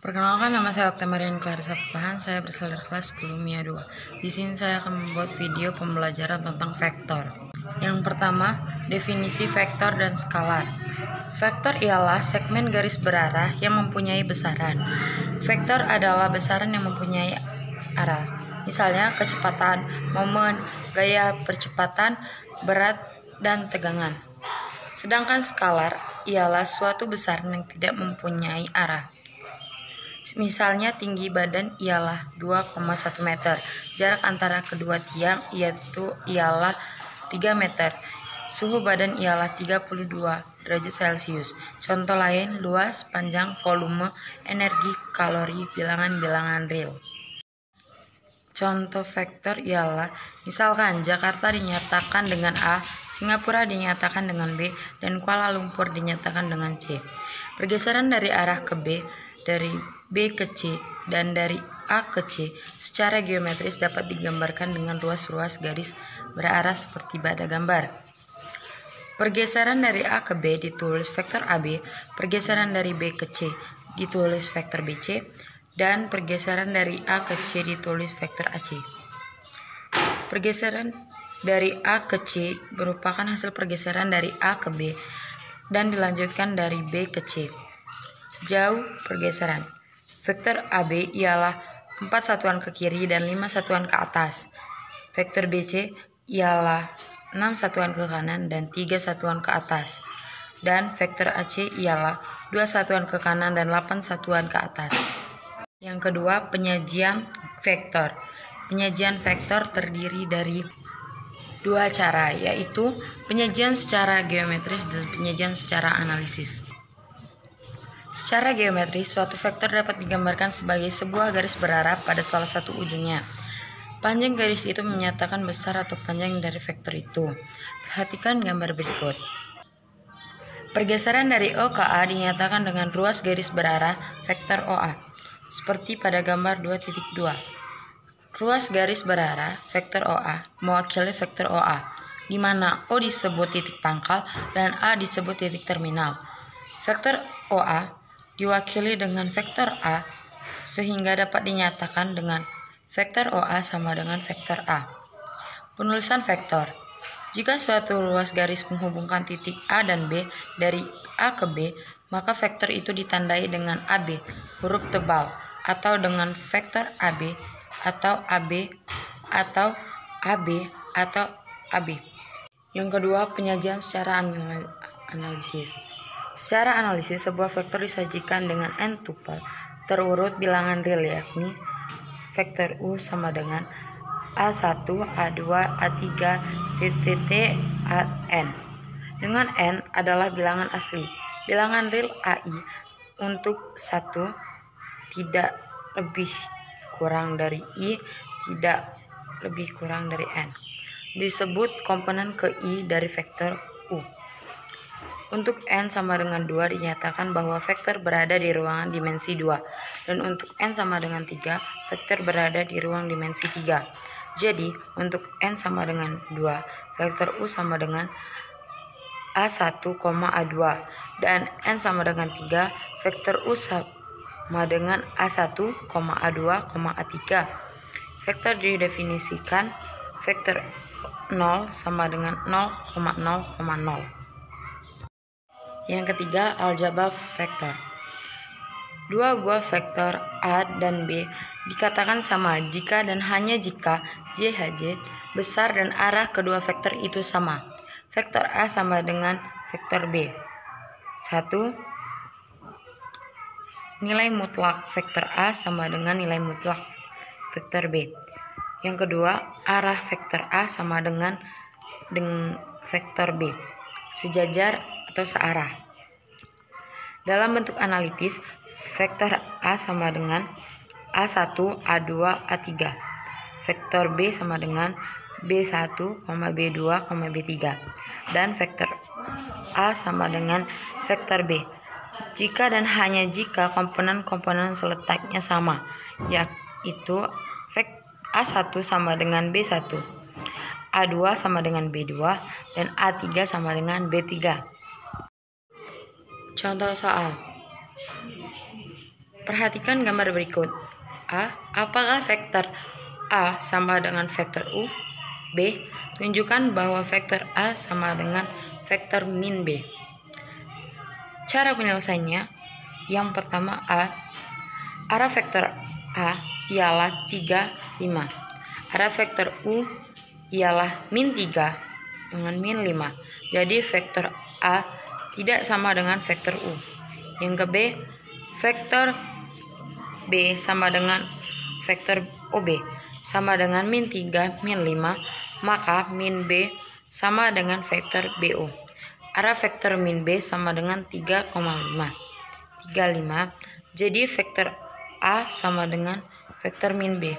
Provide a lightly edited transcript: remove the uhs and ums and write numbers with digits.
Perkenalkan, nama saya Oktamarian Clarissa Pahan. Saya berasal dari kelas 10 MIA 2. Di sini saya akan membuat video pembelajaran tentang vektor. Yang pertama, definisi vektor dan skalar. Vektor ialah segmen garis berarah yang mempunyai besaran. Vektor adalah besaran yang mempunyai arah. Misalnya kecepatan, momen, gaya percepatan, berat, dan tegangan. Sedangkan skalar ialah suatu besaran yang tidak mempunyai arah. Misalnya tinggi badan ialah 2,1 meter. Jarak antara kedua tiang ialah 3 meter. Suhu badan ialah 32 derajat Celcius. Contoh lain, luas, panjang, volume, energi, kalori, bilangan-bilangan real. Contoh vektor ialah, misalkan Jakarta dinyatakan dengan A, Singapura dinyatakan dengan B, dan Kuala Lumpur dinyatakan dengan C. Pergeseran dari arah ke B, dari B ke C, dan dari A ke C secara geometris dapat digambarkan dengan ruas-ruas garis berarah seperti pada gambar. Pergeseran dari A ke B ditulis vektor AB, pergeseran dari B ke C ditulis vektor BC, dan pergeseran dari A ke C ditulis vektor AC. Pergeseran dari A ke C merupakan hasil pergeseran dari A ke B dan dilanjutkan dari B ke C. Jauh pergeseran. Vektor AB ialah 4 satuan ke kiri dan 5 satuan ke atas. Vektor BC ialah 6 satuan ke kanan dan 3 satuan ke atas. Dan vektor AC ialah 2 satuan ke kanan dan 8 satuan ke atas. Yang kedua, penyajian vektor. Penyajian vektor terdiri dari dua cara, yaitu penyajian secara geometris dan penyajian secara analisis. Secara geometris, suatu vektor dapat digambarkan sebagai sebuah garis berarah pada salah satu ujungnya. Panjang garis itu menyatakan besar atau panjang dari vektor itu. Perhatikan gambar berikut. Pergeseran dari O ke A dinyatakan dengan ruas garis berarah vektor OA. Seperti pada gambar 2.2. Ruas garis berarah vektor OA mewakili vektor OA, di mana O disebut titik pangkal dan A disebut titik terminal. Vektor OA diwakili dengan vektor A, sehingga dapat dinyatakan dengan vektor OA sama dengan vektor A. Penulisan vektor. Jika suatu ruas garis menghubungkan titik A dan B dari A ke B, maka vektor itu ditandai dengan AB, huruf tebal, atau dengan vektor AB, atau AB, atau AB, atau AB. Yang kedua, penyajian secara analisis. Secara analisis, sebuah vektor disajikan dengan n tupel terurut bilangan real, yakni vektor U sama dengan A1, A2, A3, An. Dengan n adalah bilangan asli. Bilangan real AI untuk 1 tidak lebih kurang dari I, tidak lebih kurang dari N. Disebut komponen ke I dari vektor U. Untuk N sama dengan 2 dinyatakan bahwa vektor berada di ruangan dimensi 2. Dan untuk N sama dengan 3, vektor berada di ruang dimensi 3. Jadi, untuk N sama dengan 2, vektor U sama dengan A1, A2. Dan N sama dengan 3, vektor U sama dengan A1, A2, A3. Vektor didefinisikan vektor 0 sama dengan 0,0,0. Yang ketiga, aljabar vektor. Dua buah vektor A dan B dikatakan sama jika dan hanya jika JHJ besar dan arah kedua vektor itu sama. Vektor A sama dengan vektor B. 1. Nilai mutlak vektor A sama dengan nilai mutlak vektor B. Yang kedua, arah vektor A sama dengan vektor B. Sejajar atau searah. Dalam bentuk analitis, vektor A sama dengan A1, A2, A3. Vektor B sama dengan B1, B2, B3. Dan vektor A sama dengan vektor B. Jika dan hanya jika komponen-komponen seletaknya sama, yaitu A1 sama dengan B1, A2 sama dengan B2, dan A3 sama dengan B3. Contoh soal. Perhatikan gambar berikut. A. Apakah vektor A sama dengan vektor U? B. Tunjukkan bahwa vektor A sama dengan vektor min B. Cara penyelesaiannya, yang pertama A. Arah vektor A ialah 3, 5. Arah vektor U ialah min 3 dengan min 5. Jadi vektor A tidak sama dengan vektor U. Yang ke B, vektor B sama dengan vektor OB sama dengan min 3, min 5, maka min B sama dengan vektor BO. Arah vektor min B sama dengan 3,5. 35. Jadi vektor A sama dengan vektor min B.